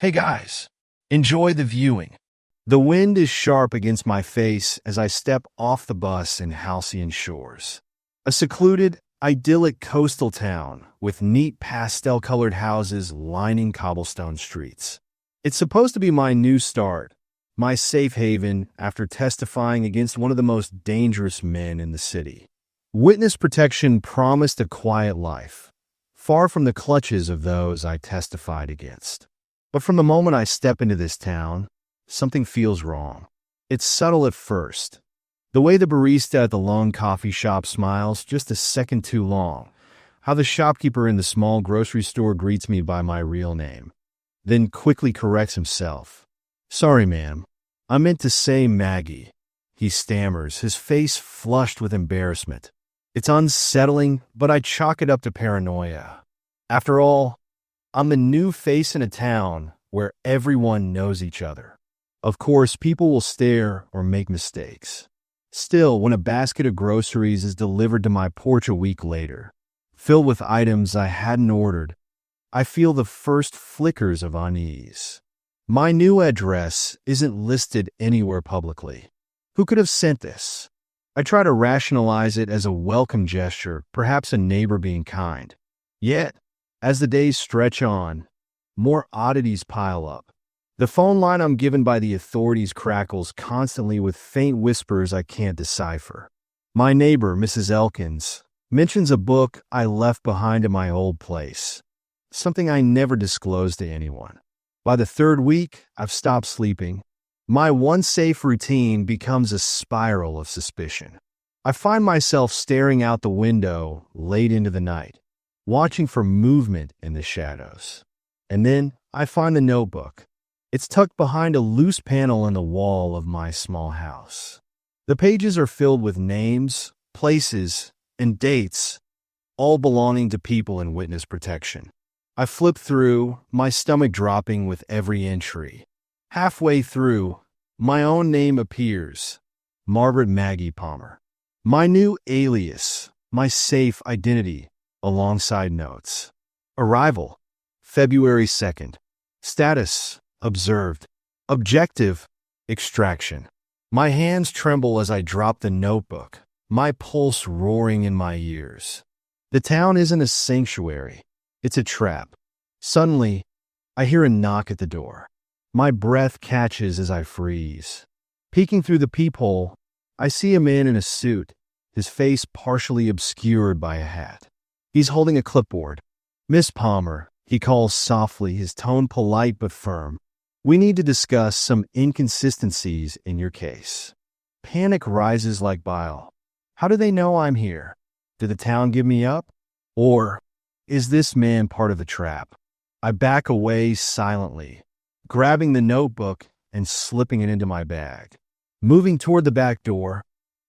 Hey guys, enjoy the viewing. The wind is sharp against my face as I step off the bus in Halcyon Shores. A secluded, idyllic coastal town with neat pastel-colored houses lining cobblestone streets. It's supposed to be my new start, my safe haven after testifying against one of the most dangerous men in the city. Witness protection promised a quiet life, far from the clutches of those I testified against. But from the moment I step into this town, something feels wrong. It's subtle at first. The way the barista at the lone coffee shop smiles just a second too long. How the shopkeeper in the small grocery store greets me by my real name, then quickly corrects himself. "Sorry, ma'am. I meant to say Maggie." He stammers, his face flushed with embarrassment. It's unsettling, but I chalk it up to paranoia. After all, I'm the new face in a town where everyone knows each other. Of course, people will stare or make mistakes. Still, when a basket of groceries is delivered to my porch a week later, filled with items I hadn't ordered, I feel the first flickers of unease. My new address isn't listed anywhere publicly. Who could have sent this? I try to rationalize it as a welcome gesture, perhaps a neighbor being kind. Yet, as the days stretch on, more oddities pile up. The phone line I'm given by the authorities crackles constantly with faint whispers I can't decipher. My neighbor, Mrs. Elkins, mentions a book I left behind in my old place, something I never disclosed to anyone. By the third week, I've stopped sleeping. My one safe routine becomes a spiral of suspicion. I find myself staring out the window late into the night, watching for movement in the shadows. And then I find the notebook. It's tucked behind a loose panel in the wall of my small house. The pages are filled with names, places, and dates, all belonging to people in witness protection. I flip through, my stomach dropping with every entry. Halfway through, my own name appears, Margaret Maggie Palmer. My new alias, my safe identity, alongside notes. Arrival, February 2nd. Status, observed. Objective, extraction. My hands tremble as I drop the notebook, my pulse roaring in my ears. The town isn't a sanctuary, it's a trap. Suddenly, I hear a knock at the door. My breath catches as I freeze. Peeking through the peephole, I see a man in a suit, his face partially obscured by a hat. He's holding a clipboard. "Miss Palmer," he calls softly, his tone polite but firm. "We need to discuss some inconsistencies in your case." Panic rises like bile. How do they know I'm here? Did the town give me up? Or is this man part of the trap? I back away silently, grabbing the notebook and slipping it into my bag. Moving toward the back door,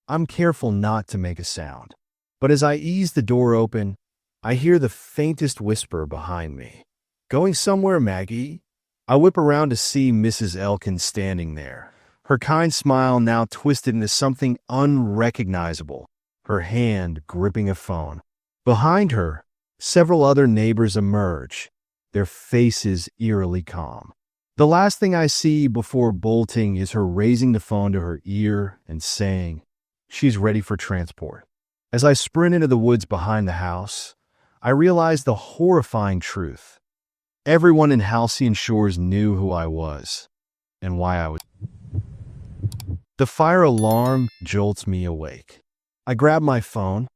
I'm careful not to make a sound. But as I ease the door open, I hear the faintest whisper behind me. "Going somewhere, Maggie?" I whip around to see Mrs. Elkins standing there, her kind smile now twisted into something unrecognizable, her hand gripping a phone. Behind her, several other neighbors emerge, their faces eerily calm. The last thing I see before bolting is her raising the phone to her ear and saying, she's ready for transport. As I sprint into the woods behind the house, I realize the horrifying truth. Everyone in Halcyon Shores knew who I was and why I was. The fire alarm jolts me awake. I grab my phone.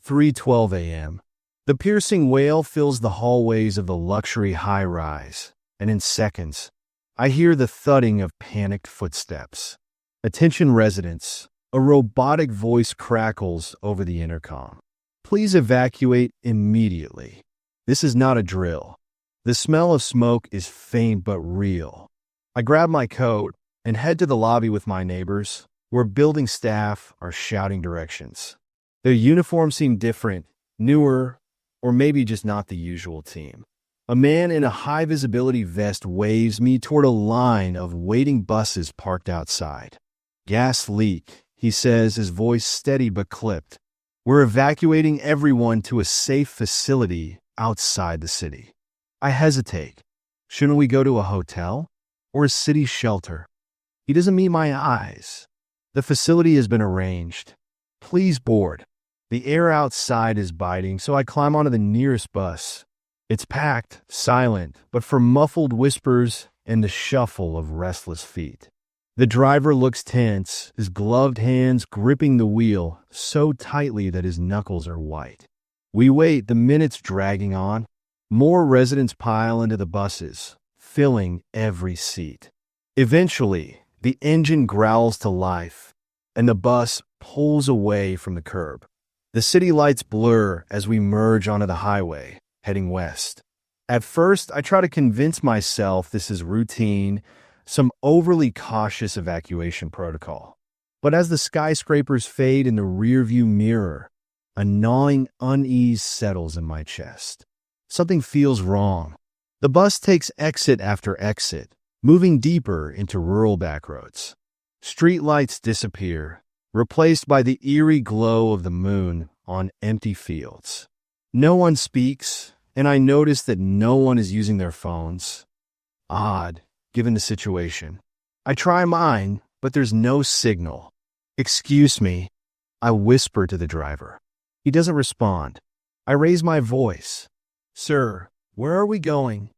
3:12 a.m. The piercing wail fills the hallways of the luxury high-rise, and in seconds, I hear the thudding of panicked footsteps. "Attention residents," a robotic voice crackles over the intercom. "Please evacuate immediately. This is not a drill." The smell of smoke is faint but real. I grab my coat and head to the lobby with my neighbors, where building staff are shouting directions. Their uniforms seem different, newer, or maybe just not the usual team. A man in a high-visibility vest waves me toward a line of waiting buses parked outside. "Gas leak," he says, his voice steady but clipped. "We're evacuating everyone to a safe facility outside the city." I hesitate. Shouldn't we go to a hotel? Or a city shelter? He doesn't meet my eyes. The facility has been arranged. Please board. The air outside is biting, so I climb onto the nearest bus. It's packed, silent, but for muffled whispers and the shuffle of restless feet. The driver looks tense, his gloved hands gripping the wheel so tightly that his knuckles are white. We wait, the minutes dragging on. More residents pile into the buses, filling every seat. Eventually, the engine growls to life, and the bus pulls away from the curb. The city lights blur as we merge onto the highway, heading west. At first, I try to convince myself this is routine, some overly cautious evacuation protocol. But as the skyscrapers fade in the rearview mirror, a gnawing unease settles in my chest. Something feels wrong. The bus takes exit after exit, moving deeper into rural backroads. Streetlights disappear, replaced by the eerie glow of the moon on empty fields. No one speaks, and I notice that no one is using their phones. Odd, given the situation. I try mine, but there's no signal. "Excuse me," I whisper to the driver. He doesn't respond. I raise my voice. "Sir, where are we going?"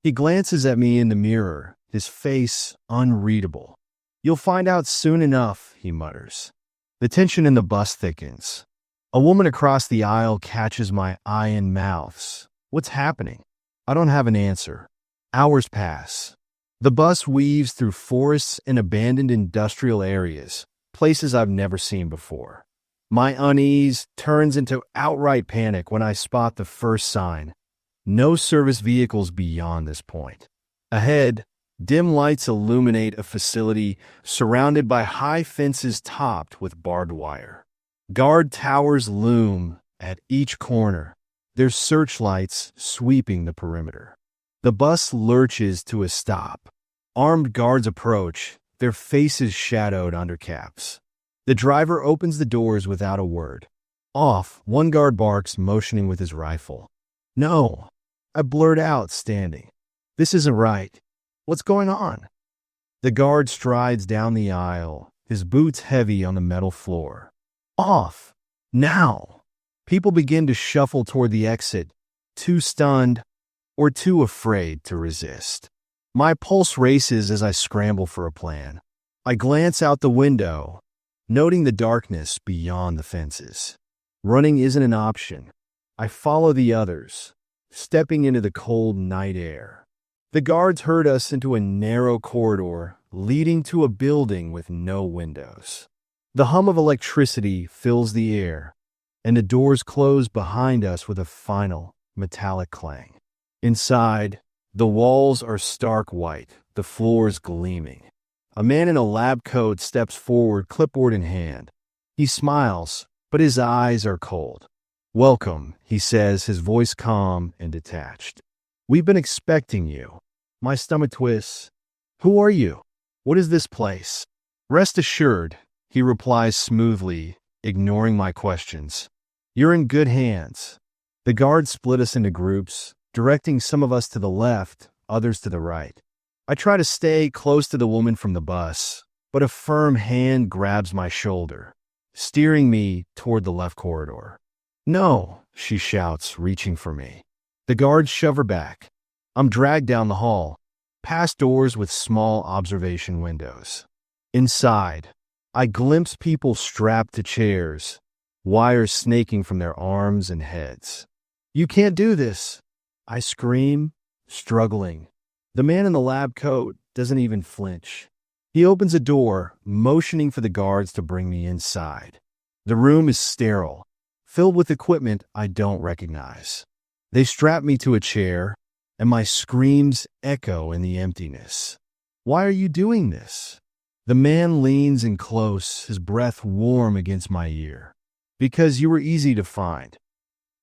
He glances at me in the mirror, his face unreadable. "You'll find out soon enough," he mutters. The tension in the bus thickens. A woman across the aisle catches my eye and mouths. What's happening? I don't have an answer. Hours pass. The bus weaves through forests and abandoned industrial areas, places I've never seen before. My unease turns into outright panic when I spot the first sign. No service vehicles beyond this point. Ahead, dim lights illuminate a facility surrounded by high fences topped with barbed wire. Guard towers loom at each corner, their searchlights sweeping the perimeter. The bus lurches to a stop. Armed guards approach, their faces shadowed under caps. The driver opens the doors without a word. Off, one guard barks, motioning with his rifle. "No," I blurt out, standing. "This isn't right. What's going on?" The guard strides down the aisle, his boots heavy on the metal floor. "Off! Now!" People begin to shuffle toward the exit, too stunned or too afraid to resist. My pulse races as I scramble for a plan. I glance out the window, noting the darkness beyond the fences. Running isn't an option. I follow the others, stepping into the cold night air. The guards herd us into a narrow corridor leading to a building with no windows. The hum of electricity fills the air, and the doors close behind us with a final metallic clang. Inside, the walls are stark white, the floors gleaming. A man in a lab coat steps forward, clipboard in hand. He smiles, but his eyes are cold. "Welcome," he says, his voice calm and detached. "We've been expecting you." My stomach twists. "Who are you? What is this place?" "Rest assured," he replies smoothly, ignoring my questions. "You're in good hands." The guards split us into groups, directing some of us to the left, others to the right. I try to stay close to the woman from the bus, but a firm hand grabs my shoulder, steering me toward the left corridor. "No," she shouts, reaching for me. The guards shove her back. I'm dragged down the hall, past doors with small observation windows. Inside, I glimpse people strapped to chairs, wires snaking from their arms and heads. "You can't do this!" I scream, struggling. The man in the lab coat doesn't even flinch. He opens a door, motioning for the guards to bring me inside. The room is sterile, filled with equipment I don't recognize. They strap me to a chair, and my screams echo in the emptiness. "Why are you doing this?" The man leans in close, his breath warm against my ear. "Because you were easy to find."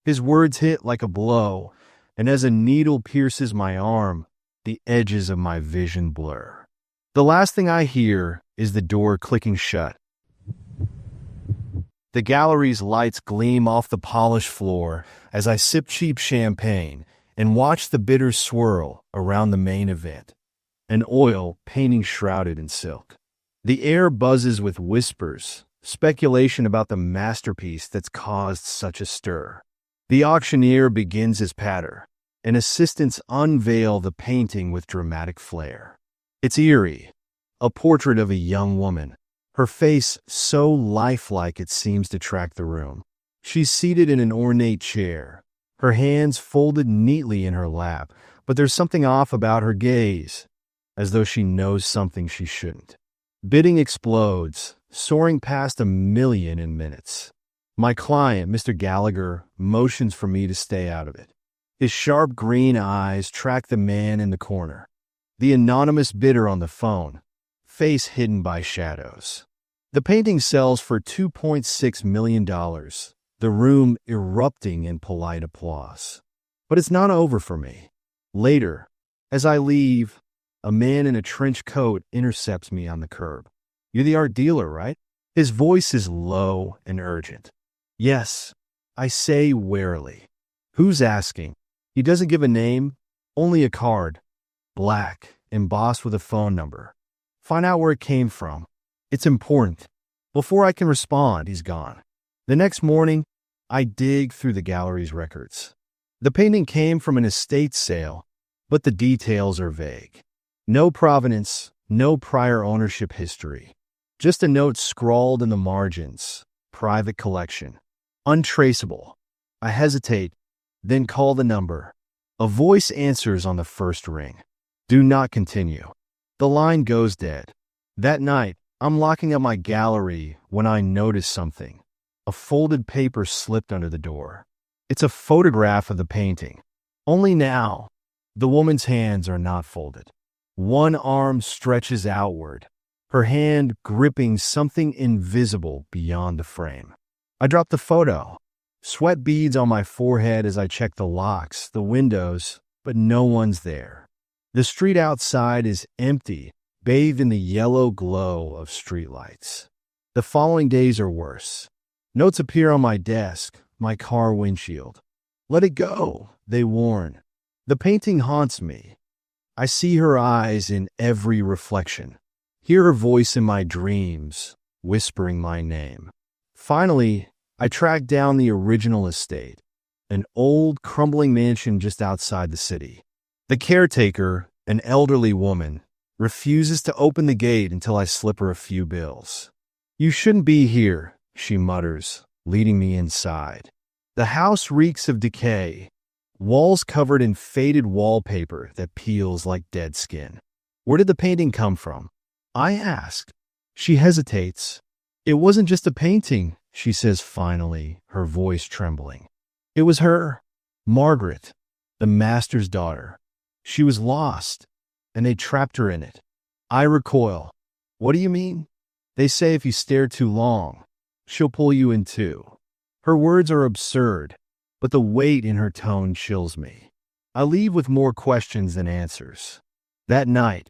His words hit like a blow, and as a needle pierces my arm, the edges of my vision blur. The last thing I hear is the door clicking shut. The gallery's lights gleam off the polished floor as I sip cheap champagne, and watch the bitters swirl around the main event, an oil painting shrouded in silk. The air buzzes with whispers, speculation about the masterpiece that's caused such a stir. The auctioneer begins his patter, and assistants unveil the painting with dramatic flair. It's eerie, a portrait of a young woman, her face so lifelike it seems to track the room. She's seated in an ornate chair, her hands folded neatly in her lap, but there's something off about her gaze, as though she knows something she shouldn't. Bidding explodes, soaring past 1 million in minutes. My client, Mr. Gallagher, motions for me to stay out of it. His sharp green eyes track the man in the corner, the anonymous bidder on the phone, face hidden by shadows. The painting sells for $2.6 million, the room erupting in polite applause. But it's not over for me. Later, as I leave, a man in a trench coat intercepts me on the curb. "You're the art dealer, right?" His voice is low and urgent. "Yes," I say warily. "Who's asking?" He doesn't give a name, only a card, black, embossed with a phone number. Find out where it came from. It's important. Before I can respond, he's gone. The next morning, I dig through the gallery's records. The painting came from an estate sale, but the details are vague. No provenance, no prior ownership history. Just a note scrawled in the margins. Private collection. Untraceable. I hesitate, then call the number. A voice answers on the first ring. "Do not continue." The line goes dead. That night, I'm locking up my gallery when I notice something. A folded paper slipped under the door. It's a photograph of the painting. Only now, the woman's hands are not folded. One arm stretches outward, her hand gripping something invisible beyond the frame. I drop the photo. Sweat beads on my forehead as I check the locks, the windows, but no one's there. The street outside is empty, bathed in the yellow glow of streetlights. The following days are worse. Notes appear on my desk, my car windshield. "Let it go," they warn. The painting haunts me. I see her eyes in every reflection, hear her voice in my dreams, whispering my name. Finally, I track down the original estate, an old, crumbling mansion just outside the city. The caretaker, an elderly woman, refuses to open the gate until I slip her a few bills. "You shouldn't be here," she mutters, leading me inside. The house reeks of decay, walls covered in faded wallpaper that peels like dead skin. "Where did the painting come from?" I ask. She hesitates. "It wasn't just a painting," she says finally, her voice trembling. "It was her, Margaret, the master's daughter. She was lost, and they trapped her in it." I recoil. "What do you mean?" "They say if you stare too long, she'll pull you in too." Her words are absurd, but the weight in her tone chills me. I leave with more questions than answers. That night,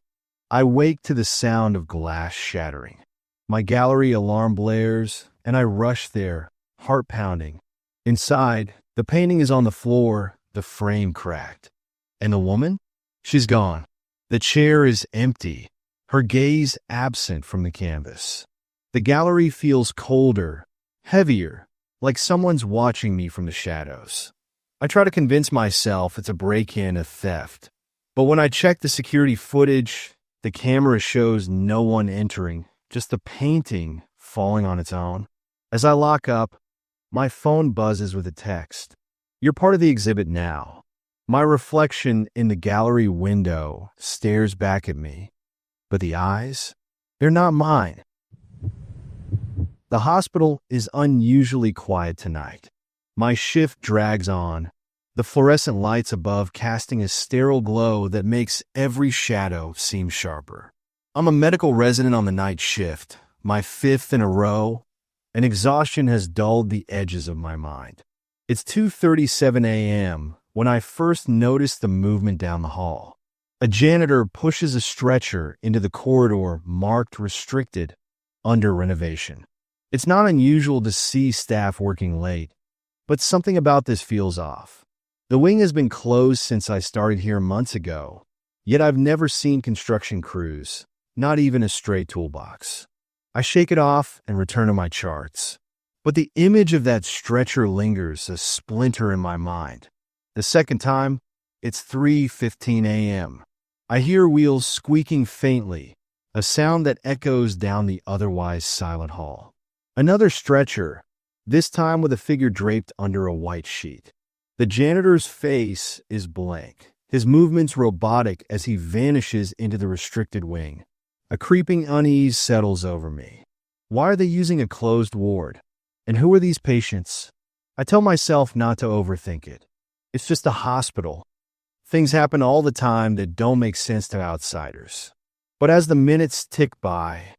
I wake to the sound of glass shattering. My gallery alarm blares, and I rush there, heart pounding. Inside, the painting is on the floor, the frame cracked. And the woman? She's gone. The chair is empty, her gaze absent from the canvas. The gallery feels colder, heavier, like someone's watching me from the shadows. I try to convince myself it's a break-in, a theft. But when I check the security footage, the camera shows no one entering, just the painting falling on its own. As I lock up, my phone buzzes with a text. "You're part of the exhibit now." My reflection in the gallery window stares back at me. But the eyes? They're not mine. The hospital is unusually quiet tonight. My shift drags on, the fluorescent lights above casting a sterile glow that makes every shadow seem sharper. I'm a medical resident on the night shift, my 5th in a row, and exhaustion has dulled the edges of my mind. It's 2:37 a.m. when I first notice the movement down the hall. A janitor pushes a stretcher into the corridor marked restricted, under renovation. It's not unusual to see staff working late, but something about this feels off. The wing has been closed since I started here months ago, yet I've never seen construction crews, not even a stray toolbox. I shake it off and return to my charts. But the image of that stretcher lingers, a splinter in my mind. The second time, it's 3:15 a.m. I hear wheels squeaking faintly, a sound that echoes down the otherwise silent hall. Another stretcher, this time with a figure draped under a white sheet. The janitor's face is blank, his movements robotic as he vanishes into the restricted wing. A creeping unease settles over me. Why are they using a closed ward? And who are these patients? I tell myself not to overthink it. It's just a hospital. Things happen all the time that don't make sense to outsiders. But as the minutes tick by,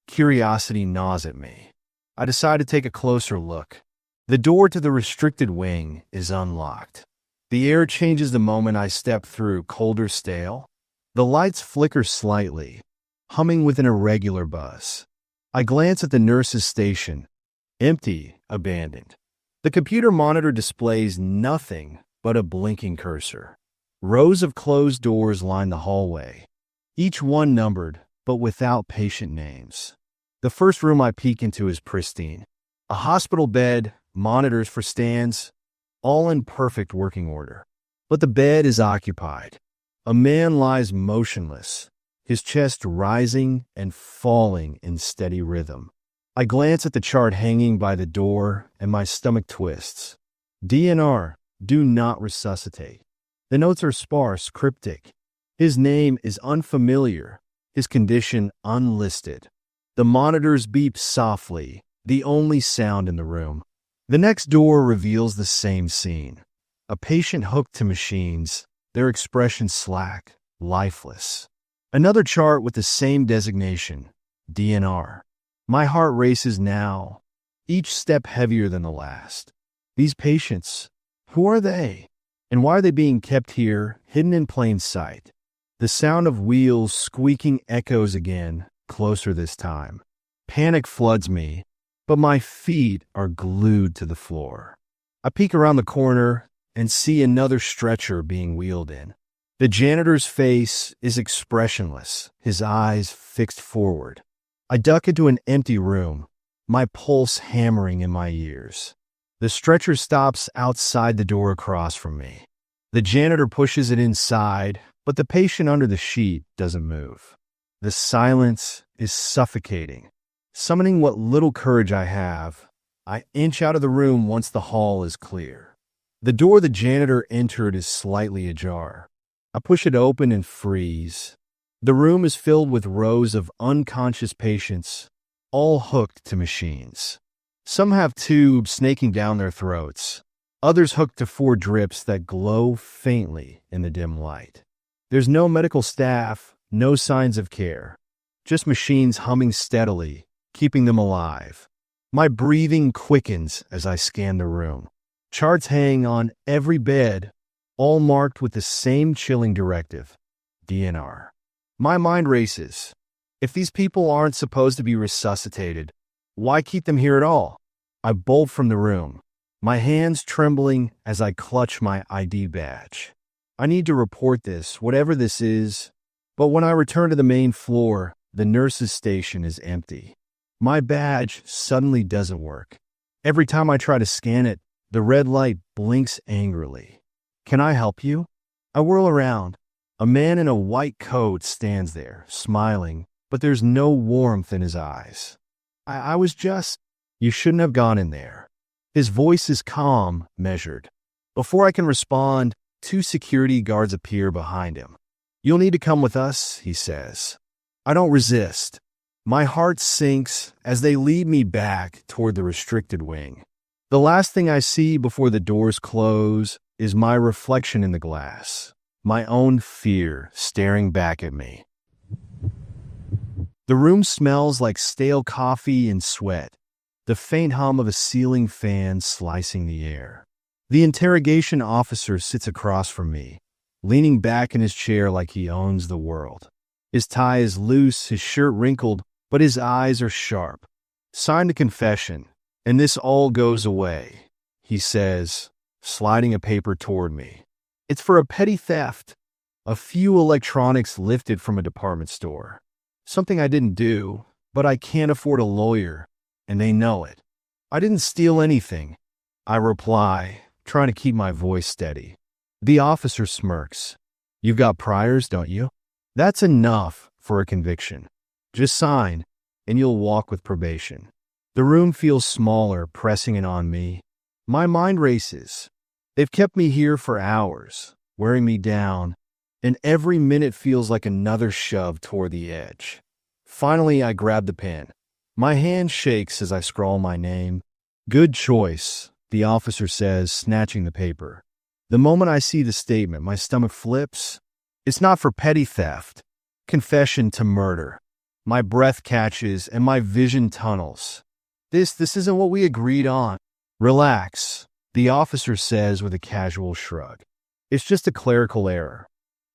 curiosity gnaws at me. I decide to take a closer look. The door to the restricted wing is unlocked. The air changes the moment I step through, colder, stale. The lights flicker slightly, humming with an irregular buzz. I glance at the nurse's station, empty, abandoned. The computer monitor displays nothing but a blinking cursor. Rows of closed doors line the hallway, each one numbered, but without patient names. The first room I peek into is pristine. A hospital bed, monitors for stands, all in perfect working order. But the bed is occupied. A man lies motionless, his chest rising and falling in steady rhythm. I glance at the chart hanging by the door and my stomach twists. DNR, do not resuscitate. The notes are sparse, cryptic. His name is unfamiliar, his condition unlisted. The monitors beep softly, the only sound in the room. The next door reveals the same scene. A patient hooked to machines, their expression slack, lifeless. Another chart with the same designation, DNR. My heart races now, each step heavier than the last. These patients, who are they? And why are they being kept here, hidden in plain sight? The sound of wheels squeaking echoes again, closer this time. Panic floods me, but my feet are glued to the floor. I peek around the corner and see another stretcher being wheeled in. The janitor's face is expressionless, his eyes fixed forward. I duck into an empty room, my pulse hammering in my ears. The stretcher stops outside the door across from me. The janitor pushes it inside, but the patient under the sheet doesn't move. The silence is suffocating. Summoning what little courage I have, I inch out of the room once the hall is clear. The door the janitor entered is slightly ajar. I push it open and freeze. The room is filled with rows of unconscious patients, all hooked to machines. Some have tubes snaking down their throats, others hooked to 4 drips that glow faintly in the dim light. There's no medical staff, no signs of care, just machines humming steadily, keeping them alive. My breathing quickens as I scan the room. Charts hang on every bed, all marked with the same chilling directive, DNR. My mind races. If these people aren't supposed to be resuscitated, why keep them here at all? I bolt from the room, my hands trembling as I clutch my ID badge. I need to report this, whatever this is, but when I return to the main floor, the nurse's station is empty. My badge suddenly doesn't work. Every time I try to scan it, the red light blinks angrily. Can I help you? I whirl around. A man in a white coat stands there, smiling, but there's no warmth in his eyes. I was just... You shouldn't have gone in there. His voice is calm, measured. Before I can respond, 2 security guards appear behind him. You'll need to come with us, he says. I don't resist. My heart sinks as they lead me back toward the restricted wing. The last thing I see before the doors close is my reflection in the glass, my own fear staring back at me. The room smells like stale coffee and sweat, the faint hum of a ceiling fan slicing the air. The interrogation officer sits across from me, leaning back in his chair like he owns the world. His tie is loose, his shirt wrinkled, but his eyes are sharp. Sign the confession, and this all goes away, he says, sliding a paper toward me. It's for a petty theft. A few electronics lifted from a department store. Something I didn't do, but I can't afford a lawyer, and they know it. I didn't steal anything, I reply, trying to keep my voice steady. The officer smirks. You've got priors, don't you? That's enough for a conviction. Just sign, and you'll walk with probation. The room feels smaller, pressing in on me. My mind races. They've kept me here for hours, wearing me down, and every minute feels like another shove toward the edge. Finally, I grab the pen. My hand shakes as I scrawl my name. Good choice, the officer says, snatching the paper. The moment I see the statement, my stomach flips. It's not for petty theft. Confession to murder. My breath catches and my vision tunnels. This isn't what we agreed on. Relax, the officer says with a casual shrug. It's just a clerical error.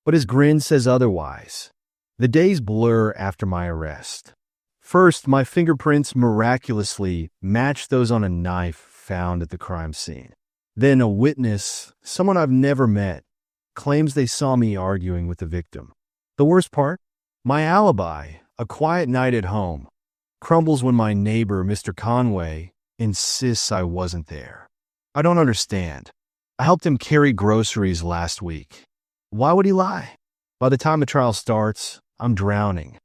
But his grin says otherwise. The days blur after my arrest. First, my fingerprints miraculously match those on a knife found at the crime scene. Then a witness, someone I've never met, claims they saw me arguing with the victim. The worst part? My alibi, a quiet night at home, crumbles when my neighbor, Mr. Conway, insists I wasn't there. I don't understand. I helped him carry groceries last week. Why would he lie? By the time the trial starts, I'm drowning.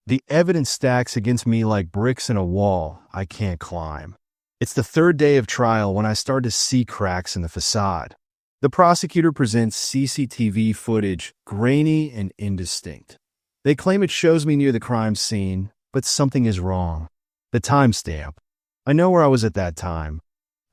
The evidence stacks against me like bricks in a wall I can't climb. It's the third day of trial when I start to see cracks in the facade. The prosecutor presents CCTV footage, grainy and indistinct. They claim it shows me near the crime scene, but something is wrong. The timestamp. I know where I was at that time.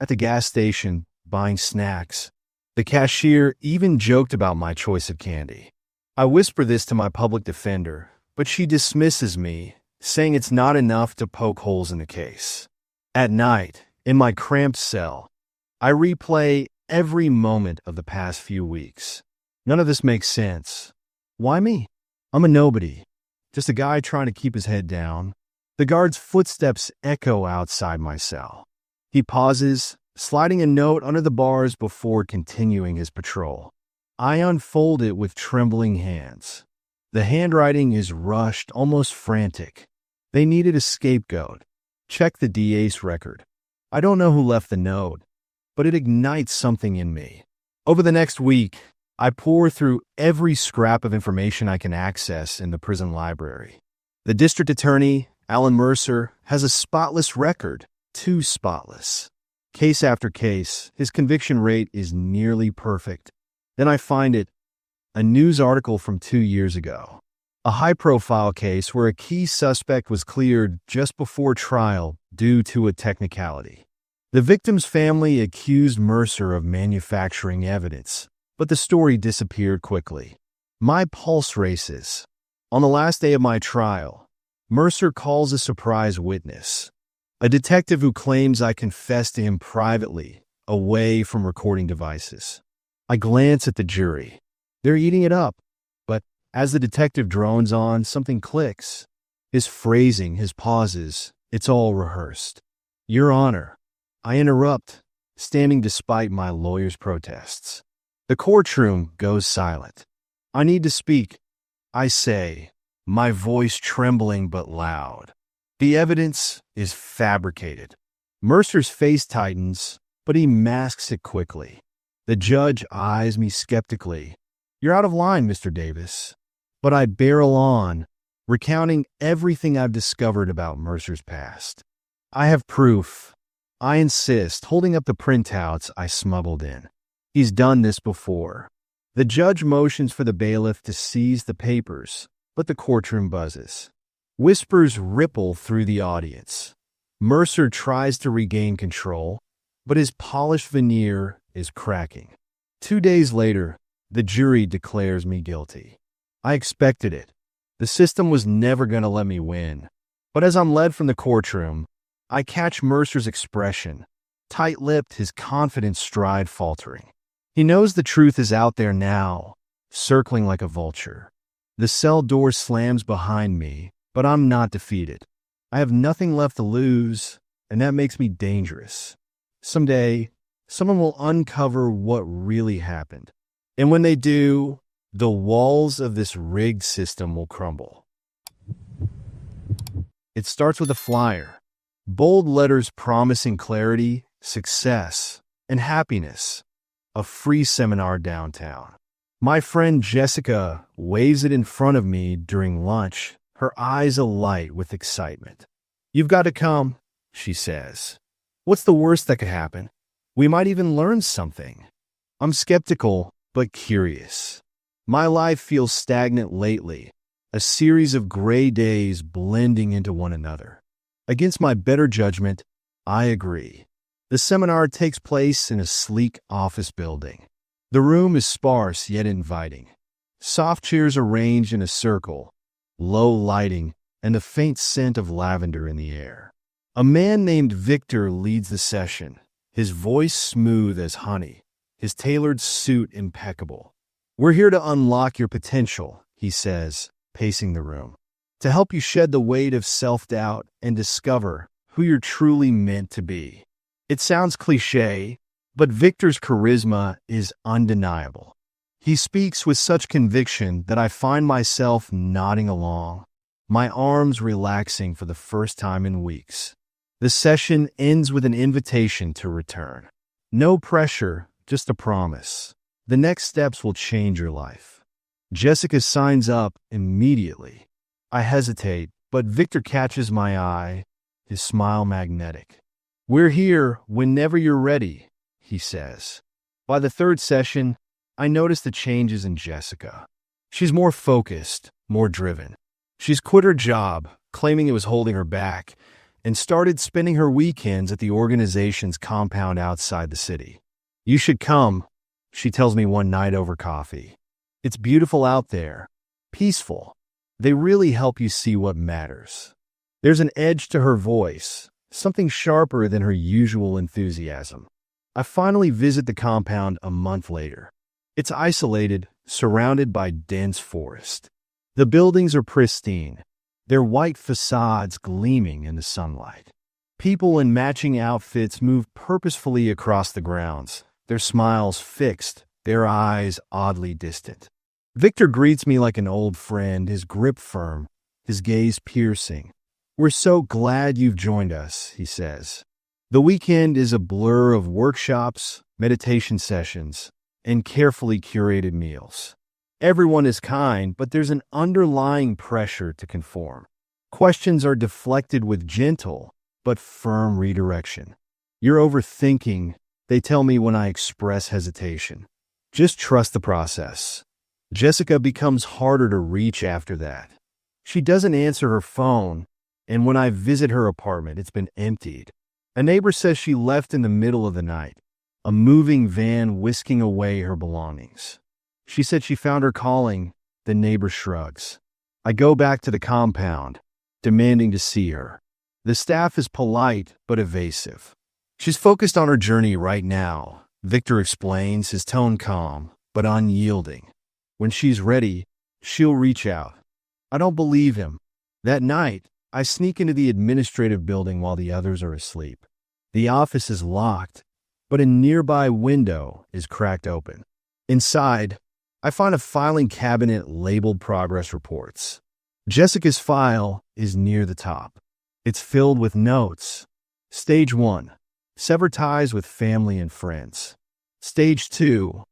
At the gas station, buying snacks. The cashier even joked about my choice of candy. I whisper this to my public defender, but she dismisses me, saying it's not enough to poke holes in the case. At night, in my cramped cell, I replay every moment of the past few weeks. None of this makes sense. Why me? I'm a nobody, just a guy trying to keep his head down. The guard's footsteps echo outside my cell. He pauses, sliding a note under the bars before continuing his patrol. I unfold it with trembling hands. The handwriting is rushed, almost frantic. They needed a scapegoat. Check the DA's record. I don't know who left the note, but it ignites something in me. Over the next week, I pour through every scrap of information I can access in the prison library. The district attorney, Alan Mercer, has a spotless record, too spotless. Case after case, his conviction rate is nearly perfect. Then I find it, a news article from 2 years ago. A high-profile case where a key suspect was cleared just before trial due to a technicality. The victim's family accused Mercer of manufacturing evidence, but the story disappeared quickly. My pulse races. On the last day of my trial, Mercer calls a surprise witness, a detective who claims I confessed to him privately, away from recording devices. I glance at the jury. They're eating it up, but as the detective drones on, something clicks. His phrasing, his pauses, it's all rehearsed. Your Honor, I interrupt, standing despite my lawyer's protests. The courtroom goes silent. I need to speak, I say, my voice trembling but loud. The evidence is fabricated. Mercer's face tightens, but he masks it quickly. The judge eyes me skeptically. You're out of line, Mr. Davis. But I barrel on, recounting everything I've discovered about Mercer's past. I have proof. I insist, holding up the printouts I smuggled in. He's done this before. The judge motions for the bailiff to seize the papers, but the courtroom buzzes. Whispers ripple through the audience. Mercer tries to regain control, but his polished veneer is cracking. 2 days later, the jury declares me guilty. I expected it. The system was never going to let me win. But as I'm led from the courtroom, I catch Mercer's expression, tight-lipped, his confident stride faltering. He knows the truth is out there now, circling like a vulture. The cell door slams behind me, but I'm not defeated. I have nothing left to lose, and that makes me dangerous. Someday, someone will uncover what really happened. And when they do, the walls of this rigged system will crumble. It starts with a flyer. Bold letters promising clarity, success, and happiness. A free seminar downtown. My friend Jessica waves it in front of me during lunch, her eyes alight with excitement. "You've got to come," she says. "What's the worst that could happen? We might even learn something." I'm skeptical, but curious. My life feels stagnant lately, a series of gray days blending into one another. Against my better judgment, I agree. The seminar takes place in a sleek office building. The room is sparse yet inviting. Soft chairs arranged in a circle, low lighting, and a faint scent of lavender in the air. A man named Victor leads the session, his voice smooth as honey, his tailored suit impeccable. "We're here to unlock your potential," he says, pacing the room, "to help you shed the weight of self-doubt and discover who you're truly meant to be." It sounds cliché, but Victor's charisma is undeniable. He speaks with such conviction that I find myself nodding along, my arms relaxing for the first time in weeks. The session ends with an invitation to return. No pressure, just a promise. The next steps will change your life. Jessica signs up immediately. I hesitate, but Victor catches my eye, his smile magnetic. "We're here whenever you're ready," he says. By the third session, I notice the changes in Jessica. She's more focused, more driven. She's quit her job, claiming it was holding her back, and started spending her weekends at the organization's compound outside the city. "You should come," she tells me one night over coffee. "It's beautiful out there, peaceful. They really help you see what matters." There's an edge to her voice, something sharper than her usual enthusiasm. I finally visit the compound a month later. It's isolated, surrounded by dense forest. The buildings are pristine, their white facades gleaming in the sunlight. People in matching outfits move purposefully across the grounds, their smiles fixed, their eyes oddly distant. Victor greets me like an old friend, his grip firm, his gaze piercing. "We're so glad you've joined us," he says. The weekend is a blur of workshops, meditation sessions, and carefully curated meals. Everyone is kind, but there's an underlying pressure to conform. Questions are deflected with gentle but firm redirection. "You're overthinking," they tell me when I express hesitation. "Just trust the process." Jessica becomes harder to reach after that. She doesn't answer her phone, and when I visit her apartment, it's been emptied. A neighbor says she left in the middle of the night, a moving van whisking away her belongings. She said she found her calling. The neighbor shrugs. I go back to the compound, demanding to see her. The staff is polite but evasive. "She's focused on her journey right now," Victor explains, his tone calm but unyielding. "When she's ready, she'll reach out." I don't believe him. That night, I sneak into the administrative building while the others are asleep. The office is locked, but a nearby window is cracked open. Inside, I find a filing cabinet labeled progress reports. Jessica's file is near the top. It's filled with notes. Stage 1, sever ties with family and friends. Stage 2,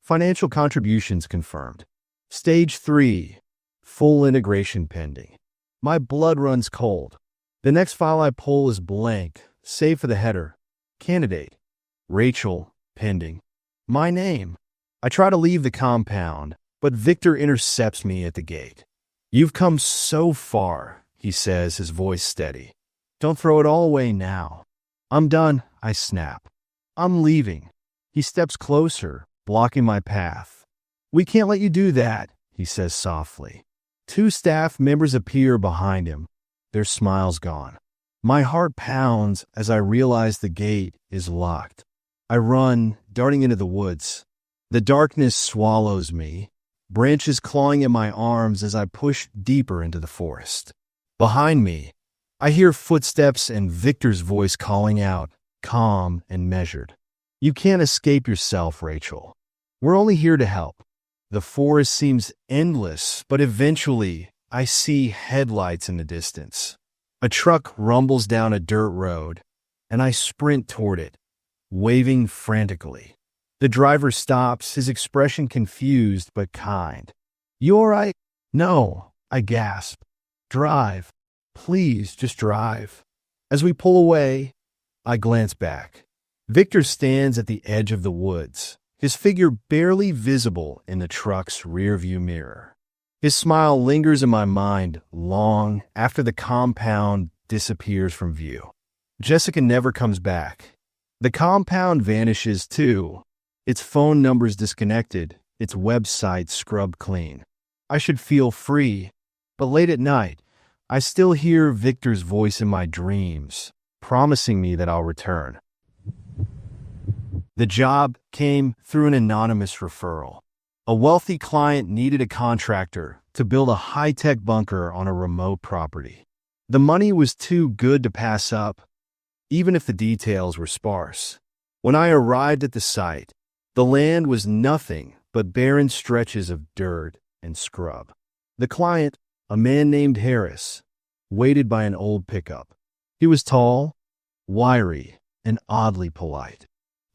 financial contributions confirmed. Stage 3, full integration pending. My blood runs cold. The next file I pull is blank, save for the header. Candidate, Rachel, pending. My name. I try to leave the compound, but Victor intercepts me at the gate. "You've come so far," he says, his voice steady. "Don't throw it all away now." "I'm done," I snap. "I'm leaving." He steps closer, blocking my path. "We can't let you do that," he says softly. 2 staff members appear behind him, their smiles gone. My heart pounds as I realize the gate is locked. I run, darting into the woods. The darkness swallows me, branches clawing at my arms as I push deeper into the forest. Behind me, I hear footsteps and Victor's voice calling out, calm and measured. "You can't escape yourself, Rachel. We're only here to help. The forest seems endless, but eventually I see headlights in the distance. A truck rumbles down a dirt road, and I sprint toward it, waving frantically. The driver stops, his expression confused but kind. "You all right?" "No," I gasp. "Drive. Please, just drive." As we pull away, I glance back. Victor stands at the edge of the woods, his figure barely visible in the truck's rearview mirror. His smile lingers in my mind long after the compound disappears from view. Jessica never comes back. The compound vanishes too, its phone numbers disconnected, its website scrubbed clean. I should feel free, but late at night, I still hear Victor's voice in my dreams, promising me that I'll return. The job came through an anonymous referral. A wealthy client needed a contractor to build a high-tech bunker on a remote property. The money was too good to pass up, even if the details were sparse. When I arrived at the site, the land was nothing but barren stretches of dirt and scrub. The client, a man named Harris, waited by an old pickup. He was tall, wiry, and oddly polite.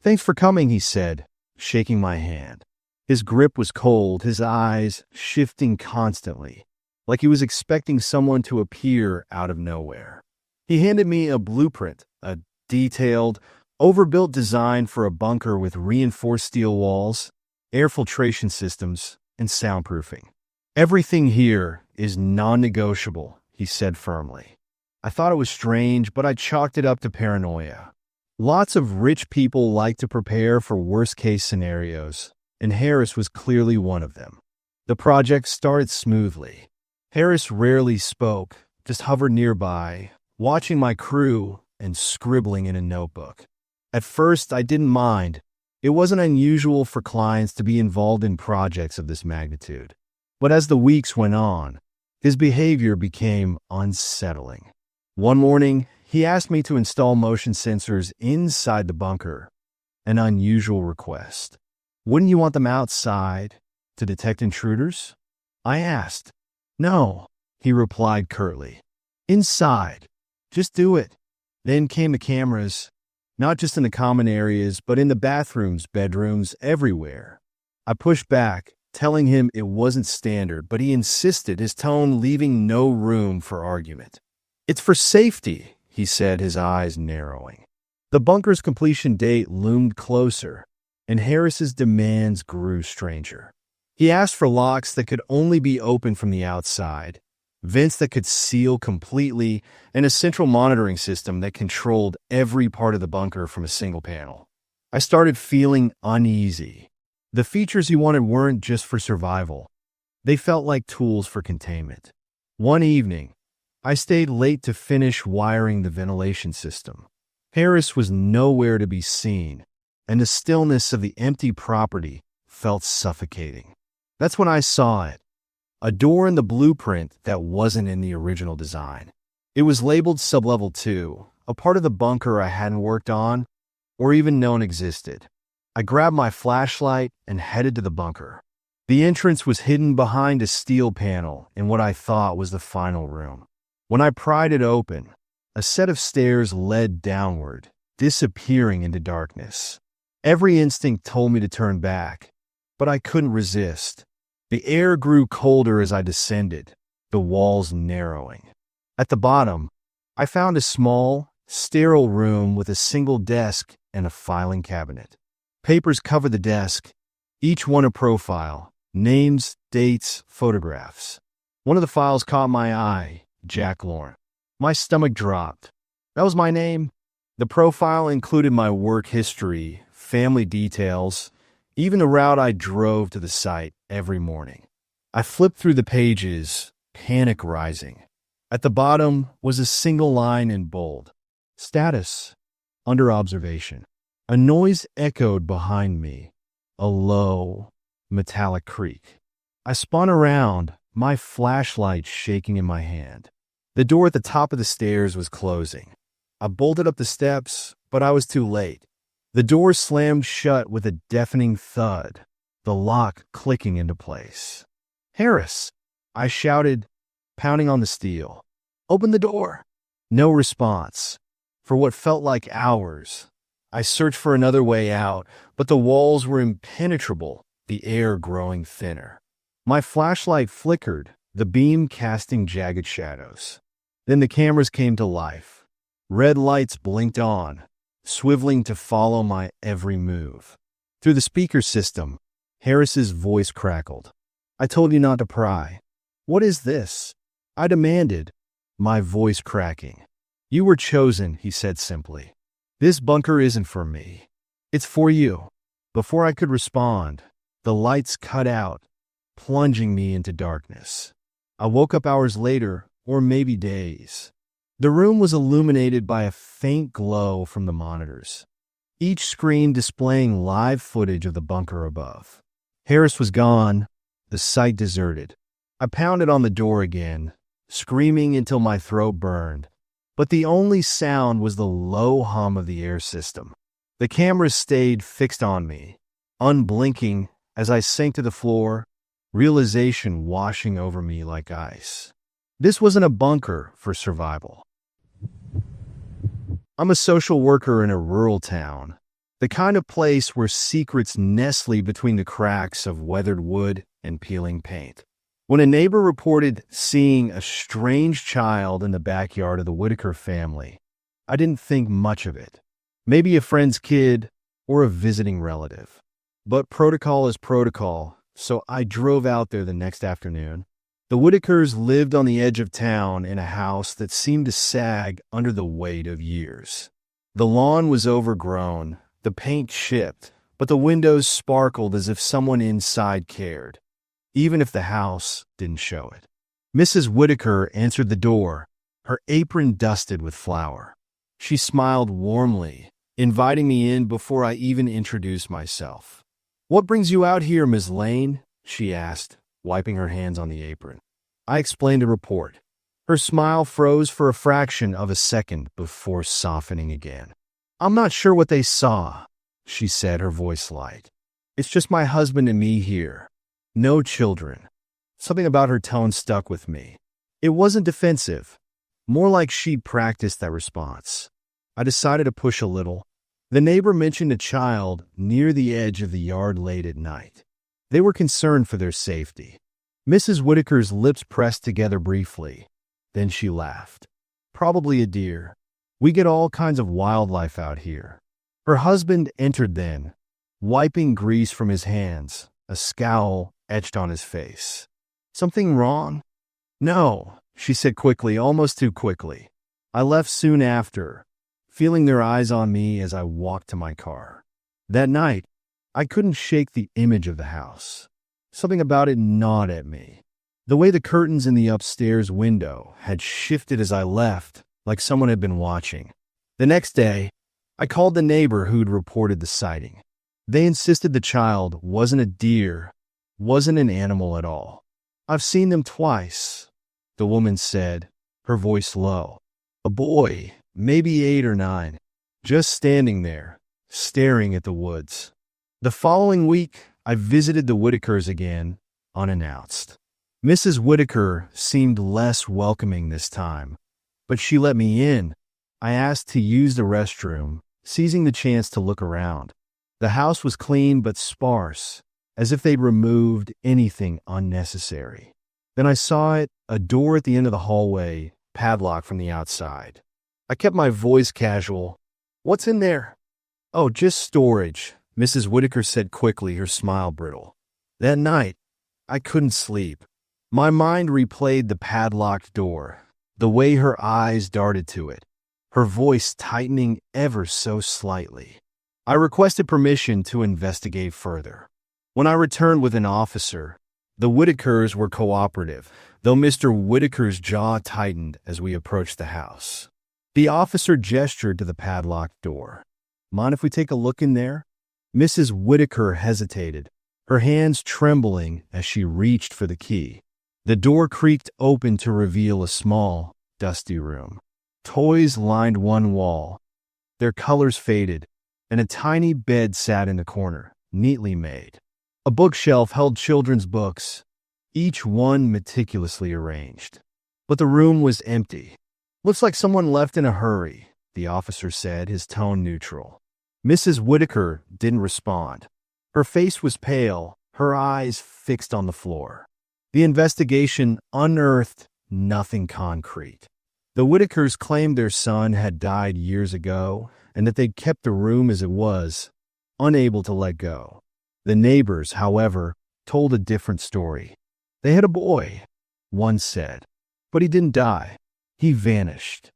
"Thanks for coming," he said, shaking my hand. His grip was cold, his eyes shifting constantly, like he was expecting someone to appear out of nowhere. He handed me a blueprint, a detailed, overbuilt design for a bunker with reinforced steel walls, air filtration systems, and soundproofing. "Everything here is non-negotiable," he said firmly. I thought it was strange, but I chalked it up to paranoia. Lots of rich people like to prepare for worst-case scenarios, and Harris was clearly one of them. The project started smoothly. Harris rarely spoke, just hovered nearby, watching my crew and scribbling in a notebook. At first, I didn't mind. It wasn't unusual for clients to be involved in projects of this magnitude. But as the weeks went on, his behavior became unsettling. One morning, he asked me to install motion sensors inside the bunker, an unusual request. "Wouldn't you want them outside to detect intruders?" I asked. "No," he replied curtly. "Inside. Just do it." Then came the cameras, not just in the common areas, but in the bathrooms, bedrooms, everywhere. I pushed back, telling him it wasn't standard, but he insisted, his tone leaving no room for argument. "It's for safety," he said, his eyes narrowing. The bunker's completion date loomed closer, and Harris's demands grew stranger. He asked for locks that could only be opened from the outside, vents that could seal completely, and a central monitoring system that controlled every part of the bunker from a single panel. I started feeling uneasy. The features he wanted weren't just for survival. They felt like tools for containment. One evening, I stayed late to finish wiring the ventilation system. Harris was nowhere to be seen, and the stillness of the empty property felt suffocating. That's when I saw it. A door in the blueprint that wasn't in the original design. It was labeled Sublevel 2, a part of the bunker I hadn't worked on or even known existed. I grabbed my flashlight and headed to the bunker. The entrance was hidden behind a steel panel in what I thought was the final room. When I pried it open, a set of stairs led downward, disappearing into darkness. Every instinct told me to turn back, but I couldn't resist. The air grew colder as I descended, the walls narrowing. At the bottom, I found a small, sterile room with a single desk and a filing cabinet. Papers covered the desk, each one a profile, names, dates, photographs. One of the files caught my eye, Jack Lawrence. My stomach dropped. That was my name. The profile included my work history, family details, even the route I drove to the site every morning. I flipped through the pages, panic rising. At the bottom was a single line in bold. Status, under observation. A noise echoed behind me, a low, metallic creak. I spun around, my flashlight shaking in my hand. The door at the top of the stairs was closing. I bolted up the steps, but I was too late. The door slammed shut with a deafening thud. the lock clicking into place. "Harris!" I shouted, pounding on the steel. "Open the door!" No response. For what felt like hours, I searched for another way out, but the walls were impenetrable, the air growing thinner. My flashlight flickered, the beam casting jagged shadows. Then the cameras came to life. Red lights blinked on, swiveling to follow my every move. Through the speaker system, Harris's voice crackled. "I told you not to pry." "What is this?" I demanded, my voice cracking. "You were chosen," he said simply. "This bunker isn't for me. It's for you." Before I could respond, the lights cut out, plunging me into darkness. I woke up hours later, or maybe days. The room was illuminated by a faint glow from the monitors, each screen displaying live footage of the bunker above. Harris was gone, the site deserted. I pounded on the door again, screaming until my throat burned, but the only sound was the low hum of the air system. The cameras stayed fixed on me, unblinking as I sank to the floor, realization washing over me like ice. This wasn't a bunker for survival. I'm a social worker in a rural town, the kind of place where secrets nestle between the cracks of weathered wood and peeling paint. When a neighbor reported seeing a strange child in the backyard of the Whitaker family, I didn't think much of it. Maybe a friend's kid or a visiting relative. But protocol is protocol, so I drove out there the next afternoon. The Whitakers lived on the edge of town in a house that seemed to sag under the weight of years. The lawn was overgrown, the paint chipped, but the windows sparkled as if someone inside cared, even if the house didn't show it. Mrs. Whitaker answered the door, her apron dusted with flour. She smiled warmly, inviting me in before I even introduced myself. "What brings you out here, Ms. Lane?" she asked, wiping her hands on the apron. I explained the report. Her smile froze for a fraction of a second before softening again. "I'm not sure what they saw," she said, her voice light. "It's just my husband and me here. No children." Something about her tone stuck with me. It wasn't defensive, more like she'd practiced that response. I decided to push a little. The neighbor mentioned a child near the edge of the yard late at night. They were concerned for their safety. Mrs. Whitaker's lips pressed together briefly. Then she laughed. "Probably a deer. We get all kinds of wildlife out here." Her husband entered then, wiping grease from his hands, a scowl etched on his face. "Something wrong?" "No," she said quickly, almost too quickly. I left soon after, feeling their eyes on me as I walked to my car. That night, I couldn't shake the image of the house. Something about it gnawed at me. The way the curtains in the upstairs window had shifted as I left, like someone had been watching. The next day, I called the neighbor who'd reported the sighting. They insisted the child wasn't a deer, wasn't an animal at all. "I've seen them twice," the woman said, her voice low. "A boy, maybe 8 or 9, just standing there, staring at the woods." The following week, I visited the Whitakers again, unannounced. Mrs. Whitaker seemed less welcoming this time, but she let me in. I asked to use the restroom, seizing the chance to look around. The house was clean but sparse, as if they'd removed anything unnecessary. Then I saw it, a door at the end of the hallway, padlocked from the outside. I kept my voice casual. "What's in there?" "Oh, just storage," Mrs. Whitaker said quickly, her smile brittle. That night, I couldn't sleep. My mind replayed the padlocked door, the way her eyes darted to it, her voice tightening ever so slightly. I requested permission to investigate further. When I returned with an officer, the Whitakers were cooperative, though Mr. Whitaker's jaw tightened as we approached the house. The officer gestured to the padlocked door. "Mind if we take a look in there?" Mrs. Whitaker hesitated, her hands trembling as she reached for the key. The door creaked open to reveal a small, dusty room. Toys lined one wall, their colors faded, and a tiny bed sat in the corner, neatly made. A bookshelf held children's books, each one meticulously arranged. But the room was empty. "Looks like someone left in a hurry," the officer said, his tone neutral. Mrs. Whitaker didn't respond. Her face was pale, her eyes fixed on the floor. The investigation unearthed nothing concrete. The Whitakers claimed their son had died years ago and that they'd kept the room as it was, unable to let go. The neighbors, however, told a different story. "They had a boy," one said, "but he didn't die. He vanished."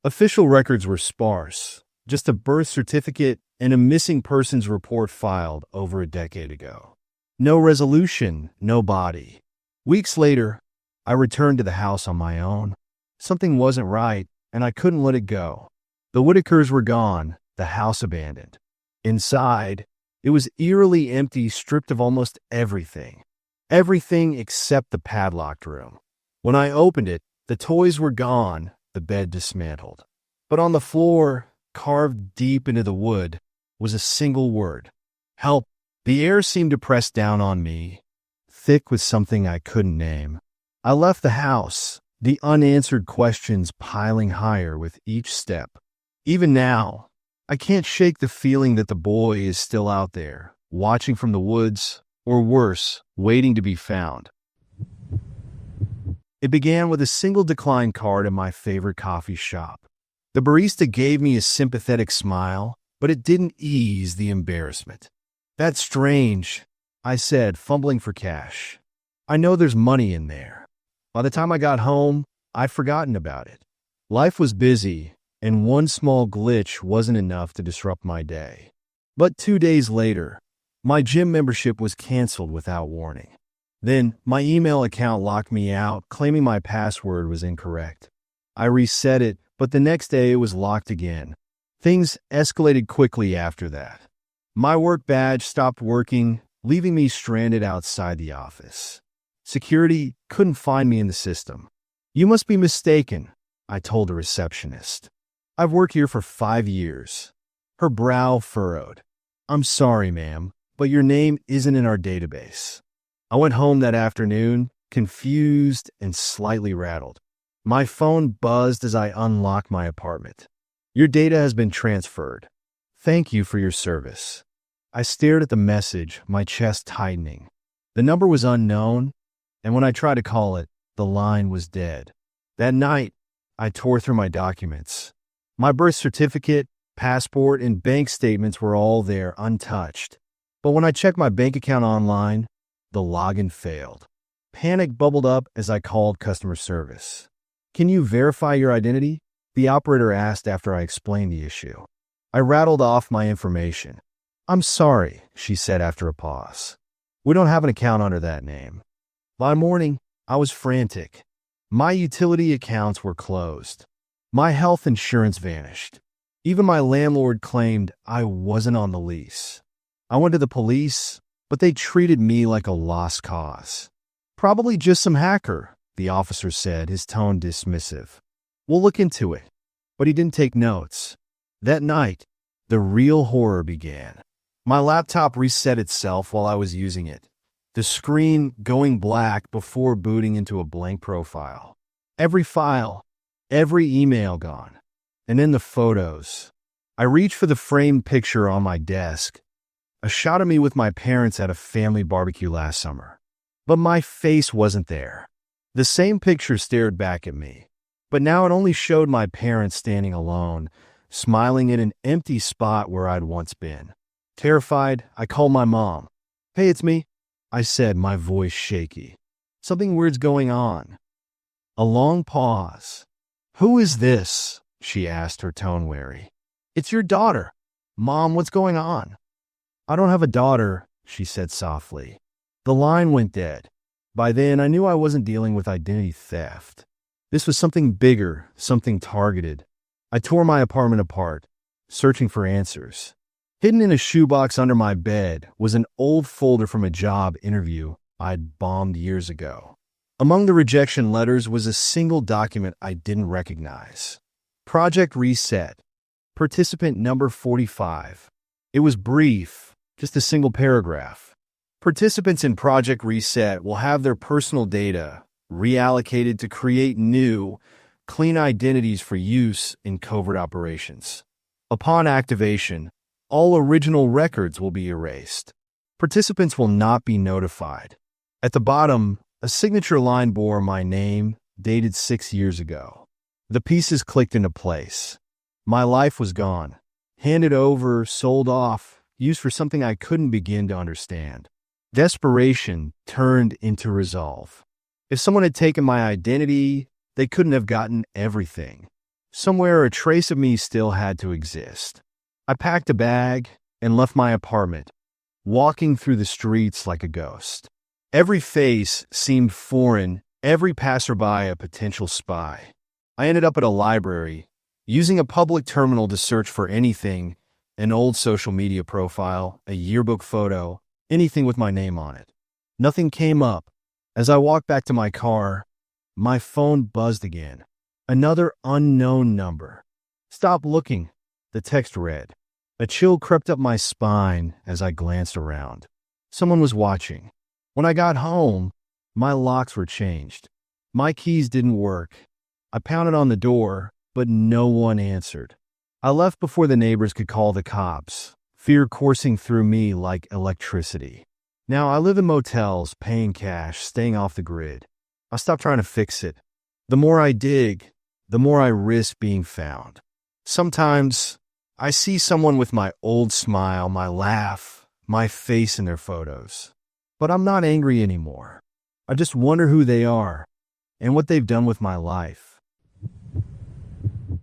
Official records were sparse, just a birth certificate and a missing persons report filed over a decade ago. No resolution, no body. Weeks later, I returned to the house on my own. Something wasn't right, and I couldn't let it go. The Whitakers were gone, the house abandoned. Inside, it was eerily empty, stripped of almost everything. Everything except the padlocked room. When I opened it, the toys were gone, the bed dismantled. But on the floor, carved deep into the wood, was a single word: help. The air seemed to press down on me, thick with something I couldn't name. I left the house, the unanswered questions piling higher with each step. Even now, I can't shake the feeling that the boy is still out there, watching from the woods, or worse, waiting to be found. It began with a single decline card in my favorite coffee shop. The barista gave me a sympathetic smile, but it didn't ease the embarrassment. "That's strange," I said, fumbling for cash. "I know there's money in there." By the time I got home, I'd forgotten about it. Life was busy, and one small glitch wasn't enough to disrupt my day. But 2 days later, my gym membership was canceled without warning. Then, my email account locked me out, claiming my password was incorrect. I reset it, but the next day it was locked again. Things escalated quickly after that. My work badge stopped working, leaving me stranded outside the office. Security couldn't find me in the system. "You must be mistaken," I told the receptionist. "I've worked here for 5 years. Her brow furrowed. "I'm sorry, ma'am, but your name isn't in our database." I went home that afternoon, confused and slightly rattled. My phone buzzed as I unlocked my apartment. "Your data has been transferred. Thank you for your service." I stared at the message, my chest tightening. The number was unknown, and when I tried to call it, the line was dead. That night, I tore through my documents. My birth certificate, passport, and bank statements were all there, untouched. But when I checked my bank account online, the login failed. Panic bubbled up as I called customer service. "Can you verify your identity?" the operator asked after I explained the issue. I rattled off my information. "I'm sorry," she said after a pause. "We don't have an account under that name." By morning, I was frantic. My utility accounts were closed. My health insurance vanished. Even my landlord claimed I wasn't on the lease. I went to the police, but they treated me like a lost cause. "Probably just some hacker," the officer said, his tone dismissive. "We'll look into it." But he didn't take notes. That night, the real horror began. My laptop reset itself while I was using it, the screen going black before booting into a blank profile. Every file, every email gone. And then the photos. I reached for the framed picture on my desk, a shot of me with my parents at a family barbecue last summer. But my face wasn't there. The same picture stared back at me, but now it only showed my parents standing alone, smiling in an empty spot where I'd once been. Terrified, I called my mom. "Hey, it's me," I said, my voice shaky. "Something weird's going on." A long pause. "Who is this?" she asked, her tone wary. "It's your daughter." "Mom, what's going on?" "I don't have a daughter," she said softly. The line went dead. By then, I knew I wasn't dealing with identity theft. This was something bigger, something targeted. I tore my apartment apart, searching for answers. Hidden in a shoebox under my bed was an old folder from a job interview I'd bombed years ago. Among the rejection letters was a single document I didn't recognize. Project Reset. Participant number 45. It was brief, just a single paragraph. Participants in Project Reset will have their personal data reallocated to create new, clean identities for use in covert operations. Upon activation, all original records will be erased. Participants will not be notified. At the bottom, a signature line bore my name, dated 6 years ago. The pieces clicked into place. My life was gone, handed over, sold off, used for something I couldn't begin to understand. Desperation turned into resolve. If someone had taken my identity, they couldn't have gotten everything. Somewhere a trace of me still had to exist. I packed a bag and left my apartment, walking through the streets like a ghost. Every face seemed foreign, every passerby a potential spy. I ended up at a library, using a public terminal to search for anything, an old social media profile, a yearbook photo, anything with my name on it. Nothing came up. As I walked back to my car, my phone buzzed again. Another unknown number. "Stop looking," the text read. A chill crept up my spine as I glanced around. Someone was watching. When I got home, my locks were changed. My keys didn't work. I pounded on the door, but no one answered. I left before the neighbors could call the cops, fear coursing through me like electricity. Now I live in motels, paying cash, staying off the grid. I stopped trying to fix it. The more I dig, the more I risk being found. Sometimes I see someone with my old smile, my laugh, my face in their photos. But I'm not angry anymore. I just wonder who they are and what they've done with my life.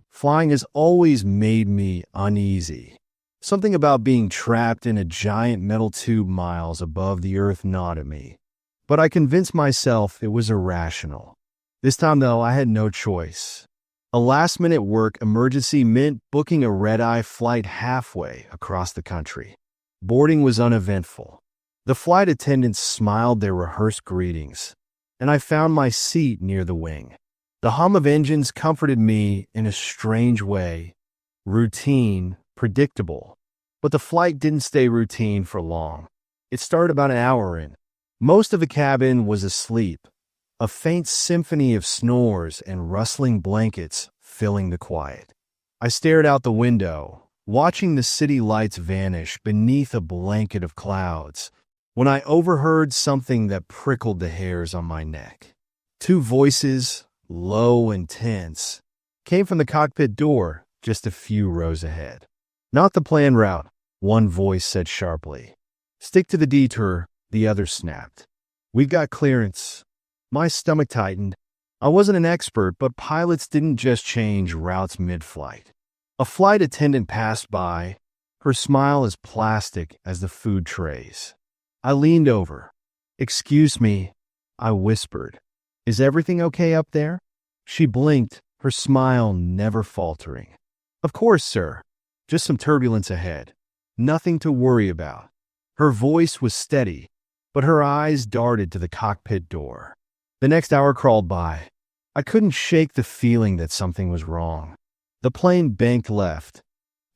Flying has always made me uneasy. Something about being trapped in a giant metal tube miles above the earth gnawed at me. But I convinced myself it was irrational. This time, though, I had no choice. A last-minute work emergency meant booking a red-eye flight halfway across the country. Boarding was uneventful. The flight attendants smiled their rehearsed greetings, and I found my seat near the wing. The hum of engines comforted me in a strange way. Routine, predictable. But the flight didn't stay routine for long. It started about an hour in. Most of the cabin was asleep, a faint symphony of snores and rustling blankets filling the quiet. I stared out the window, watching the city lights vanish beneath a blanket of clouds, when I overheard something that prickled the hairs on my neck. Two voices, low and tense, came from the cockpit door just a few rows ahead. "Not the planned route," one voice said sharply. "Stick to the detour," the other snapped. "We've got clearance." My stomach tightened. I wasn't an expert, but pilots didn't just change routes mid-flight. A flight attendant passed by, her smile as plastic as the food trays. I leaned over. "Excuse me," I whispered. "Is everything okay up there?" She blinked, her smile never faltering. "Of course, sir. Just some turbulence ahead. Nothing to worry about." Her voice was steady, but her eyes darted to the cockpit door. The next hour crawled by. I couldn't shake the feeling that something was wrong. The plane banked left,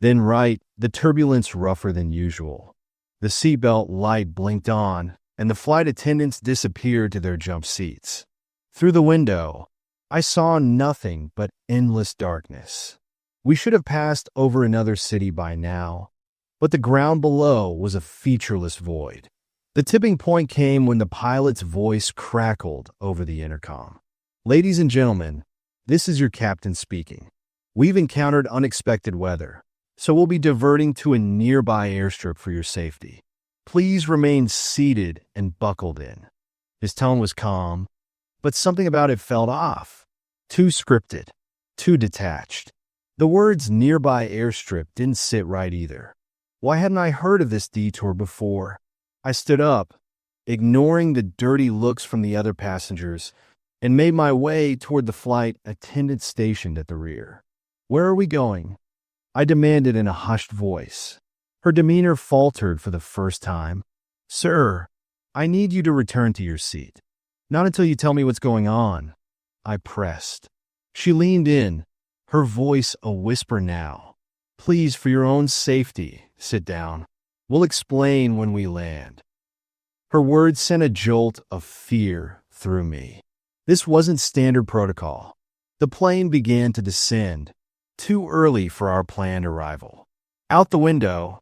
then right, the turbulence rougher than usual. The seatbelt light blinked on, and the flight attendants disappeared to their jump seats. Through the window, I saw nothing but endless darkness. We should have passed over another city by now, but the ground below was a featureless void. The tipping point came when the pilot's voice crackled over the intercom. "Ladies and gentlemen, this is your captain speaking. We've encountered unexpected weather, so we'll be diverting to a nearby airstrip for your safety. Please remain seated and buckled in." His tone was calm, but something about it felt off. Too scripted, too detached. The words "nearby airstrip" didn't sit right either. Why hadn't I heard of this detour before? I stood up, ignoring the dirty looks from the other passengers, and made my way toward the flight attendant stationed at the rear. "Where are we going?" I demanded in a hushed voice. Her demeanor faltered for the first time. "Sir, I need you to return to your seat." "Not until you tell me what's going on," I pressed. She leaned in, her voice a whisper now. "Please, for your own safety, sit down. We'll explain when we land." Her words sent a jolt of fear through me. This wasn't standard protocol. The plane began to descend, too early for our planned arrival. Out the window,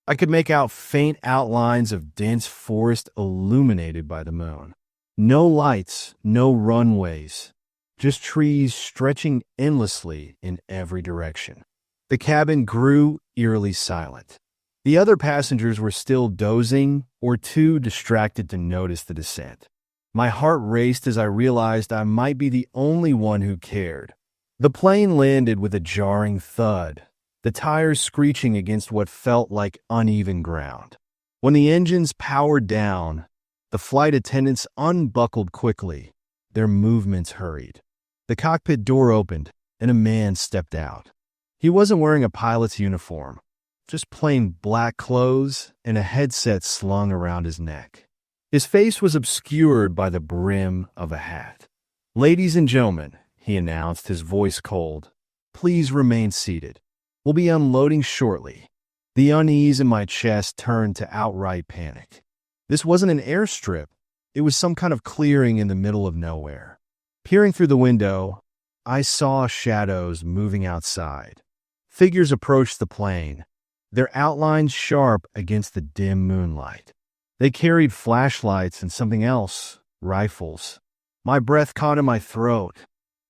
I could make out faint outlines of dense forest illuminated by the moon. No lights, no runways, just trees stretching endlessly in every direction. The cabin grew eerily silent. The other passengers were still dozing or too distracted to notice the descent. My heart raced as I realized I might be the only one who cared. The plane landed with a jarring thud, the tires screeching against what felt like uneven ground. When the engines powered down, the flight attendants unbuckled quickly, their movements hurried. The cockpit door opened, and a man stepped out. He wasn't wearing a pilot's uniform, just plain black clothes and a headset slung around his neck. His face was obscured by the brim of a hat. "Ladies and gentlemen," he announced, his voice cold, "please remain seated. We'll be unloading shortly." The unease in my chest turned to outright panic. This wasn't an airstrip. It was some kind of clearing in the middle of nowhere. Peering through the window, I saw shadows moving outside. Figures approached the plane, their outlines sharp against the dim moonlight. They carried flashlights and something else, rifles. My breath caught in my throat.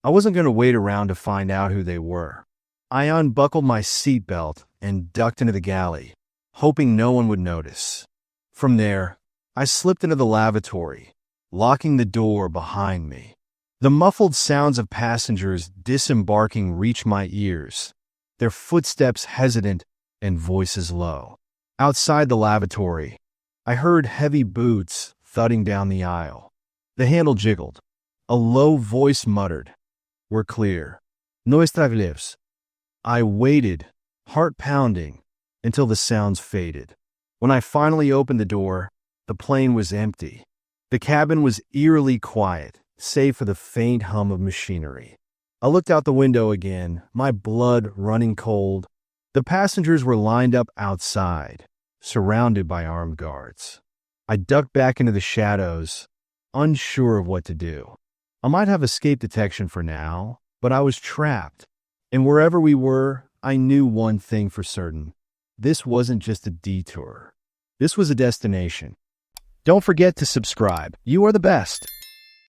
I wasn't going to wait around to find out who they were. I unbuckled my seatbelt and ducked into the galley, hoping no one would notice. From there, I slipped into the lavatory, locking the door behind me. The muffled sounds of passengers disembarking reached my ears, their footsteps hesitant and voices low. Outside the lavatory, I heard heavy boots thudding down the aisle. The handle jiggled. A low voice muttered, "We're clear. No extraviles." I waited, heart pounding, until the sounds faded. When I finally opened the door, the plane was empty. The cabin was eerily quiet, save for the faint hum of machinery. I looked out the window again, my blood running cold. The passengers were lined up outside, surrounded by armed guards. I ducked back into the shadows, unsure of what to do. I might have escape detection for now, but I was trapped. And wherever we were, I knew one thing for certain. This wasn't just a detour. This was a destination. Don't forget to subscribe. You are the best.